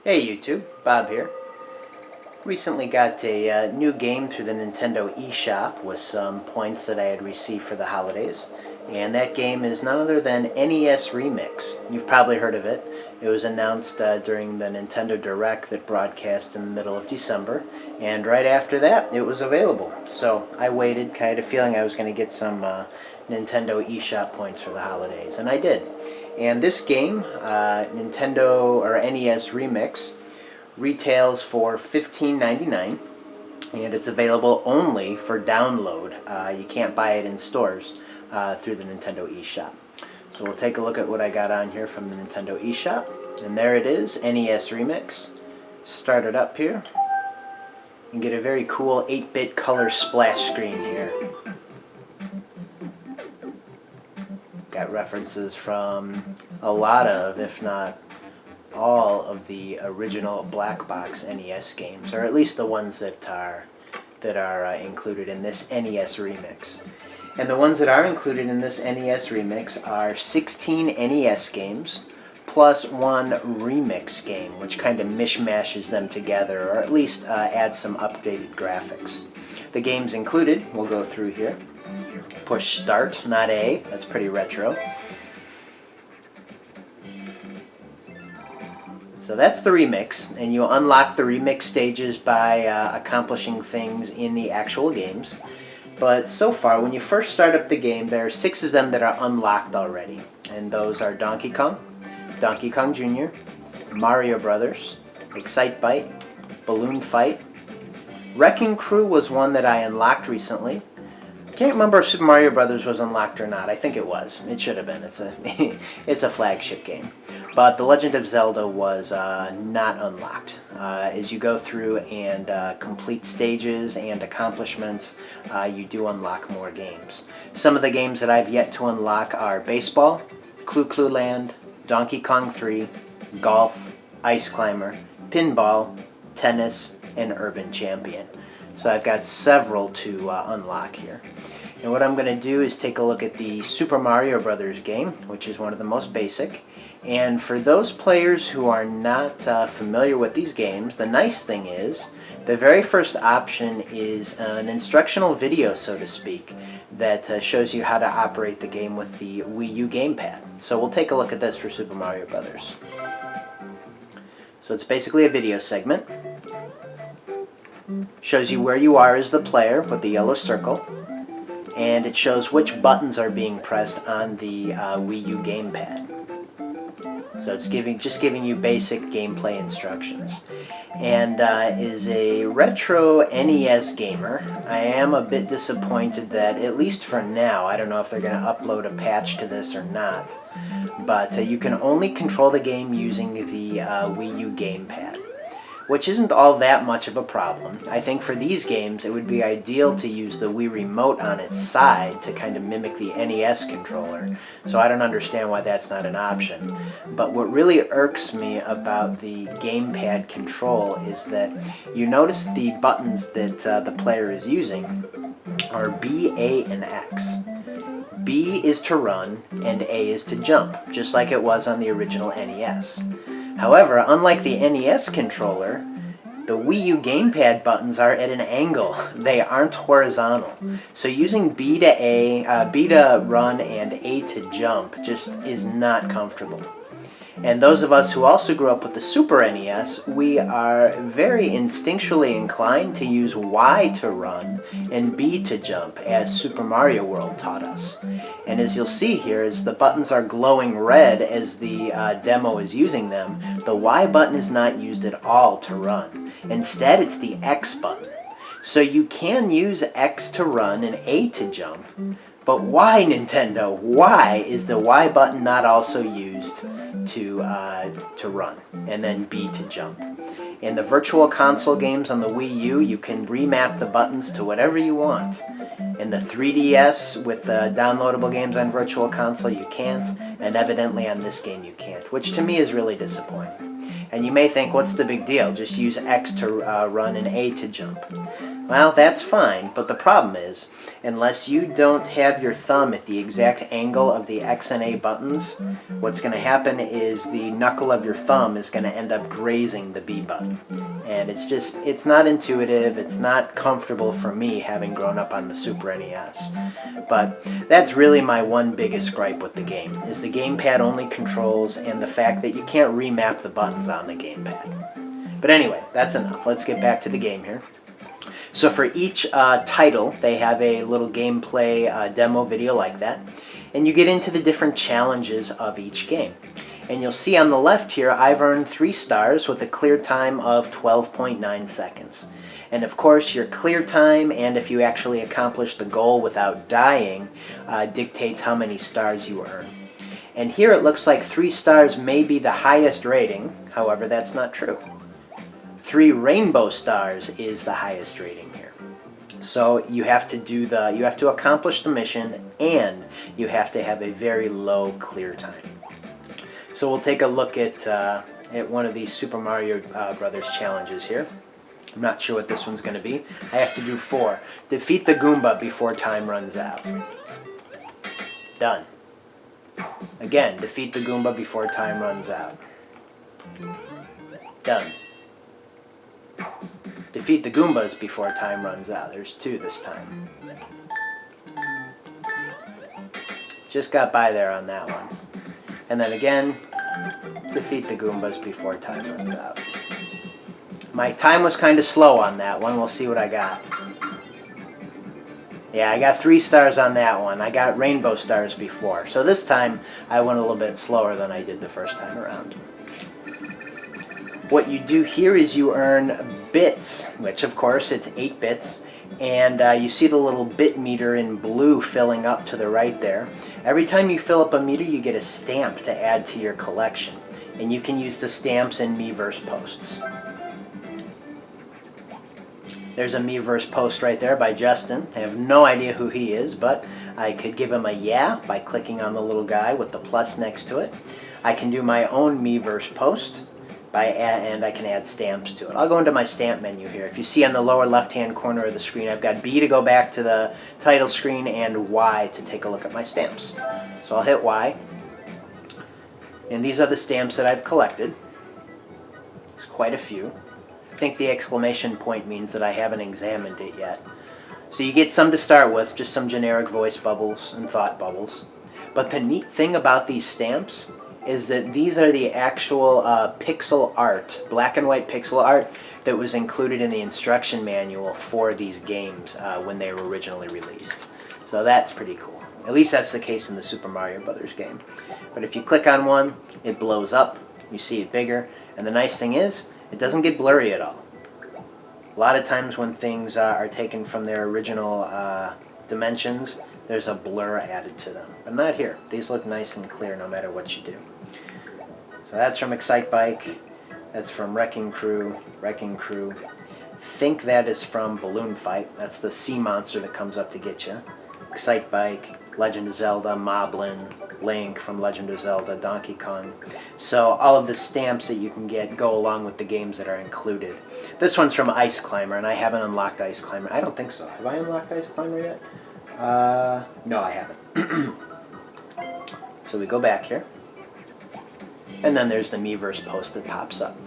Hey YouTube, Bob here. Recently got a new game through the Nintendo eShop with some points that I had received for the holidays. And that game is none other than NES Remix. You've probably heard of it. It was announced during the Nintendo Direct that broadcast in the middle of December. And right after that, it was available. So I waited, kind of feeling I was going to get some Nintendo eShop points for the holidays. And I did. And this game, Nintendo or NES Remix, retails for $15.99, and it's available only for download. You can't buy it in stores through the Nintendo eShop. So we'll take a look at what I got on here from the Nintendo eShop. And there it is, NES Remix. Start it up here. You can get a very cool 8-bit color splash screen here. Got references from a lot of, if not all of the original black box NES games, or at least the ones that are included in this NES Remix. And the ones that are included in this NES Remix are 16 NES games plus one remix game, which kind of mishmashes them together, or at least adds some updated graphics. The games included, we'll go through here. Push start, not A, that's pretty retro. So that's the remix, and you unlock the remix stages by accomplishing things in the actual games. But so far, when you first start up the game, there are 6 of them that are unlocked already. And those are Donkey Kong, Donkey Kong Jr., Mario Brothers, Excitebike, Balloon Fight. Wrecking Crew was one that I unlocked recently. Can't remember if Super Mario Brothers was unlocked or not. I think it was. It should have been. It's a flagship game. But The Legend of Zelda was not unlocked. As you go through and complete stages and accomplishments, you do unlock more games. Some of the games that I've yet to unlock are Baseball, Clu Land, Donkey Kong 3, Golf, Ice Climber, Pinball, Tennis, and Urban Champion. So I've got several to unlock here. And what I'm going to do is take a look at the Super Mario Brothers game, which is one of the most basic. And for those players who are not familiar with these games, the nice thing is the very first option is an instructional video, so to speak, that shows you how to operate the game with the Wii U Game Pad. So we'll take a look at this for Super Mario Brothers. So it's basically a video segment. Shows you where you are as the player with the yellow circle, and it shows which buttons are being pressed on the Wii U Game Pad. So it's just giving you basic gameplay instructions. And as a retro NES gamer, I am a bit disappointed that, at least for now, I don't know if they're going to upload a patch to this or not, but you can only control the game using the Wii U Game Pad, which isn't all that much of a problem. I think for these games it would be ideal to use the Wii Remote on its side to kind of mimic the NES controller, so I don't understand why that's not an option. But what really irks me about the gamepad control is that you notice the buttons that the player is using are B, A, and X. B is to run and A is to jump, just like it was on the original NES. However, unlike the NES controller, the Wii U gamepad buttons are at an angle. They aren't horizontal. So using B to run and A to jump just is not comfortable. And those of us who also grew up with the Super NES, we are very instinctually inclined to use Y to run and B to jump, as Super Mario World taught us. And as you'll see here, as the buttons are glowing red as the demo is using them, the Y button is not used at all to run. Instead, it's the X button. So you can use X to run and A to jump, but why, Nintendo? Why is the Y button not also used to run, and then B to jump? In the Virtual Console games on the Wii U, you can remap the buttons to whatever you want. In the 3DS, with the downloadable games on Virtual Console, you can't, and evidently on this game you can't, which to me is really disappointing. And you may think, what's the big deal? Just use X to run and A to jump. Well, that's fine, but the problem is, unless you don't have your thumb at the exact angle of the X and A buttons, what's going to happen is the knuckle of your thumb is going to end up grazing the B button. And it's not intuitive, it's not comfortable for me having grown up on the Super NES. But that's really my one biggest gripe with the game, is the gamepad only controls and the fact that you can't remap the buttons on the gamepad. But anyway, that's enough. Let's get back to the game here. So for each title, they have a little gameplay demo video like that. And you get into the different challenges of each game. And you'll see on the left here, I've earned 3 stars with a clear time of 12.9 seconds. And of course, your clear time, and if you actually accomplish the goal without dying, dictates how many stars you earn. And here it looks like 3 stars may be the highest rating. However, that's not true. 3 rainbow stars is the highest rating here. So you have to accomplish the mission, and you have to have a very low clear time. So we'll take a look at one of these Super Mario Brothers challenges here. I'm not sure what this one's going to be. I have to do 4. Defeat the Goomba before time runs out. Done. Again, defeat the Goomba before time runs out. Done. Defeat the Goombas before time runs out. There's 2 this time. Just got by there on that one. And then again, defeat the Goombas before time runs out. My time was kind of slow on that one. We'll see what I got. Yeah, I got 3 stars on that one. I got rainbow stars before. So this time, I went a little bit slower than I did the first time around. What you do here is you earn bits, which of course it's 8 bits, and you see the little bit meter in blue filling up to the right there. Every time you fill up a meter, you get a stamp to add to your collection, and you can use the stamps in Miiverse posts. There's a Miiverse post right there by Justin. I have no idea who he is, but I could give him a yeah by clicking on the little guy with the plus next to it. I can do my own Miiverse post, and I can add stamps to it. I'll go into my stamp menu here. If you see on the lower left-hand corner of the screen, I've got B to go back to the title screen and Y to take a look at my stamps. So I'll hit Y. And these are the stamps that I've collected. There's quite a few. I think the exclamation point means that I haven't examined it yet. So you get some to start with, just some generic voice bubbles and thought bubbles. But the neat thing about these stamps is that these are the actual pixel art, black and white pixel art that was included in the instruction manual for these games when they were originally released. So that's pretty cool. At least that's the case in the Super Mario Brothers game. But if you click on one, it blows up, you see it bigger, and the nice thing is, it doesn't get blurry at all. A lot of times when things are taken from their original dimensions, there's a blur added to them. But not here. These look nice and clear no matter what you do. So that's from Excite Bike. That's from Wrecking Crew. Wrecking Crew. Think that is from Balloon Fight. That's the sea monster that comes up to get you. Excite Bike, Legend of Zelda, Moblin, Link from Legend of Zelda, Donkey Kong. So all of the stamps that you can get go along with the games that are included. This one's from Ice Climber, and I haven't unlocked Ice Climber. I don't think so. Have I unlocked Ice Climber yet? No, I haven't. So we go back here. And then there's the Miiverse post that pops up.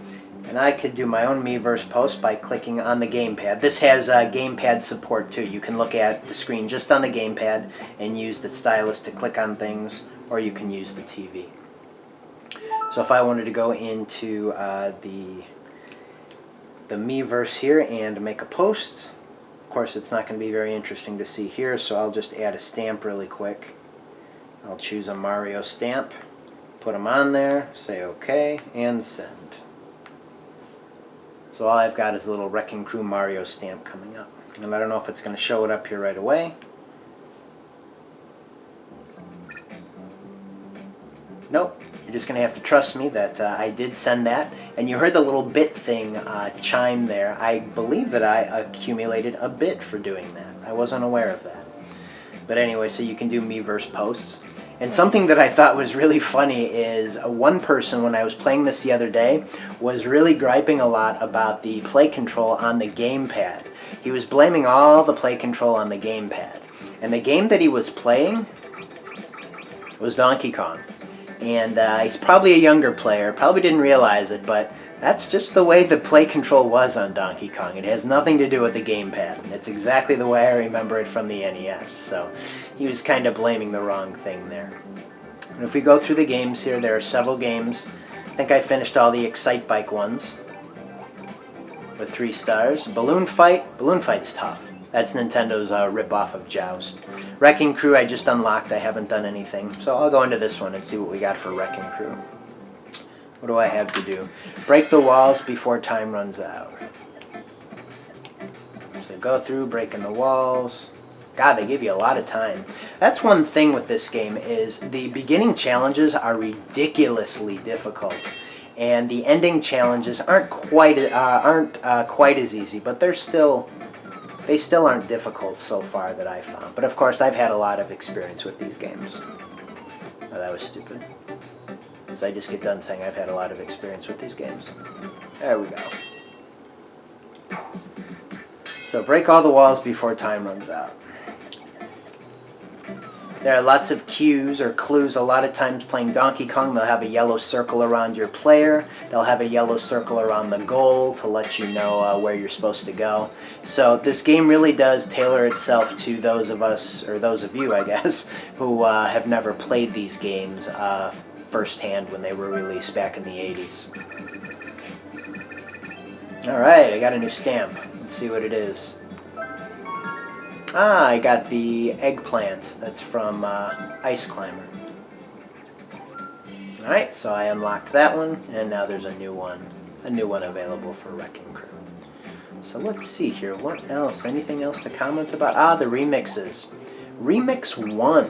And I could do my own Miiverse post by clicking on the gamepad. This has gamepad support too. You can look at the screen just on the gamepad and use the stylus to click on things, or you can use the TV. So if I wanted to go into the Miiverse here and make a post, of course it's not going to be very interesting to see here, so I'll just add a stamp really quick. I'll choose a Mario stamp, put them on there, say OK, and send. So all I've got is a little Wrecking Crew Mario stamp coming up. And I don't know if it's going to show it up here right away. Nope. You're just going to have to trust me that I did send that. And you heard the little bit thing chime there. I believe that I accumulated a bit for doing that. I wasn't aware of that. But anyway, so you can do Miiverse posts. And something that I thought was really funny is one person, when I was playing this the other day, was really griping a lot about the play control on the Game Pad. He was blaming all the play control on the Game Pad. And the game that he was playing was Donkey Kong. And he's probably a younger player, probably didn't realize it, but that's just the way the play control was on Donkey Kong. It has nothing to do with the Game Pad. It's exactly the way I remember it from the NES. So he was kind of blaming the wrong thing there. And if we go through the games here, there are several games. I think I finished all the Excite Bike ones with 3 stars. Balloon Fight's tough. That's Nintendo's rip-off of Joust. Wrecking Crew I just unlocked. I haven't done anything. So I'll go into this one and see what we got for Wrecking Crew. What do I have to do? Break the walls before time runs out. So go through breaking the walls. God, they give you a lot of time. That's one thing with this game is the beginning challenges are ridiculously difficult. And the ending challenges aren't quite as easy, but they still aren't difficult so far that I found. But of course, I've had a lot of experience with these games. Oh, that was stupid. As I just get done saying I've had a lot of experience with these games. There we go. So break all the walls before time runs out. There are lots of cues or clues. A lot of times playing Donkey Kong, they'll have a yellow circle around your player. They'll have a yellow circle around the goal to let you know where you're supposed to go. So this game really does tailor itself to those of us, or those of you, I guess, who have never played these games firsthand when they were released back in the 80s. Alright, I got a new stamp. Let's see what it is. Ah, I got the eggplant. That's from Ice Climber. Alright, so I unlocked that one, and now there's a new one available for Wrecking Crew. So let's see here, what else? Anything else to comment about? Ah, the remixes. Remix 1.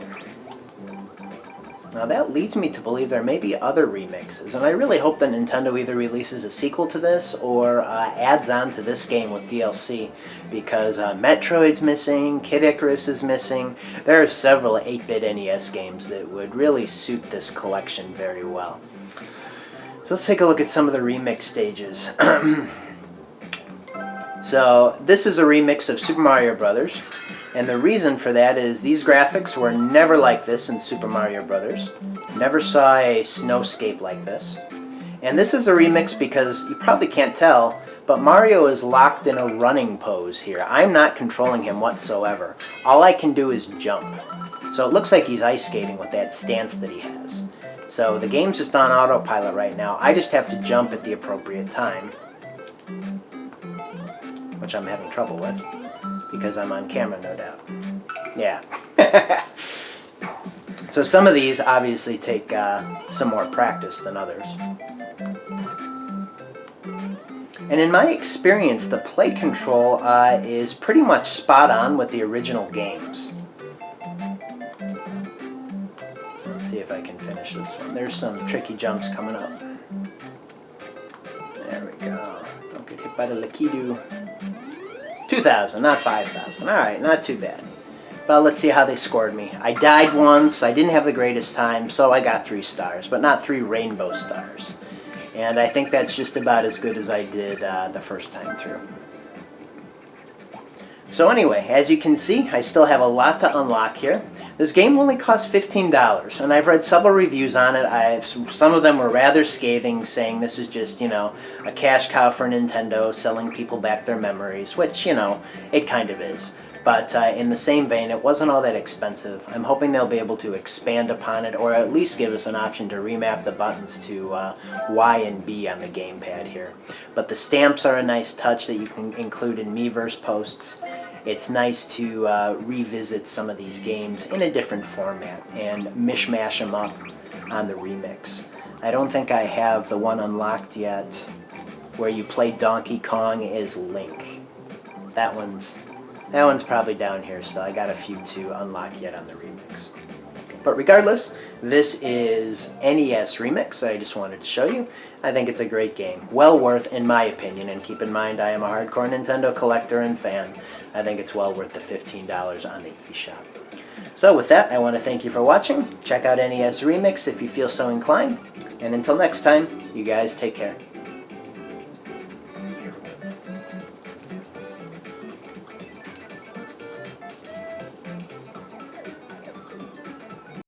Now that leads me to believe there may be other remixes, and I really hope that Nintendo either releases a sequel to this or adds on to this game with DLC, because Metroid's missing, Kid Icarus is missing. There are several 8-bit NES games that would really suit this collection very well. So let's take a look at some of the remix stages. So this is a remix of Super Mario Brothers. And the reason for that is these graphics were never like this in Super Mario Brothers. Never saw a snowscape like this. And this is a remix because you probably can't tell, but Mario is locked in a running pose here. I'm not controlling him whatsoever. All I can do is jump. So it looks like he's ice skating with that stance that he has. So the game's just on autopilot right now. I just have to jump at the appropriate time, which I'm having trouble with, because I'm on camera, no doubt. Yeah. So some of these obviously take some more practice than others. And in my experience, the play control is pretty much spot on with the original games. Let's see if I can finish this one. There's some tricky jumps coming up. There we go. Don't get hit by the Lakitu. 2,000, not 5,000. Alright, not too bad. But let's see how they scored me. I died once, I didn't have the greatest time, so I got 3 stars, but not 3 rainbow stars. And I think that's just about as good as I did the first time through. So anyway, as you can see, I still have a lot to unlock here. This game only costs $15, and I've read several reviews on it. Some of them were rather scathing, saying this is just, a cash cow for Nintendo, selling people back their memories, which, it kind of is. But in the same vein, it wasn't all that expensive. I'm hoping they'll be able to expand upon it, or at least give us an option to remap the buttons to Y and B on the gamepad here. But the stamps are a nice touch that you can include in Miiverse posts. It's nice to revisit some of these games in a different format and mishmash them up on the remix. I don't think I have the one unlocked yet where you play Donkey Kong as Link. That one's probably down here still. I got a few to unlock yet on the remix. But regardless, this is NES Remix. I just wanted to show you. I think it's a great game. Well worth, in my opinion, and keep in mind I am a hardcore Nintendo collector and fan. I think it's well worth the $15 on the eShop. So with that, I want to thank you for watching. Check out NES Remix if you feel so inclined. And until next time, you guys take care.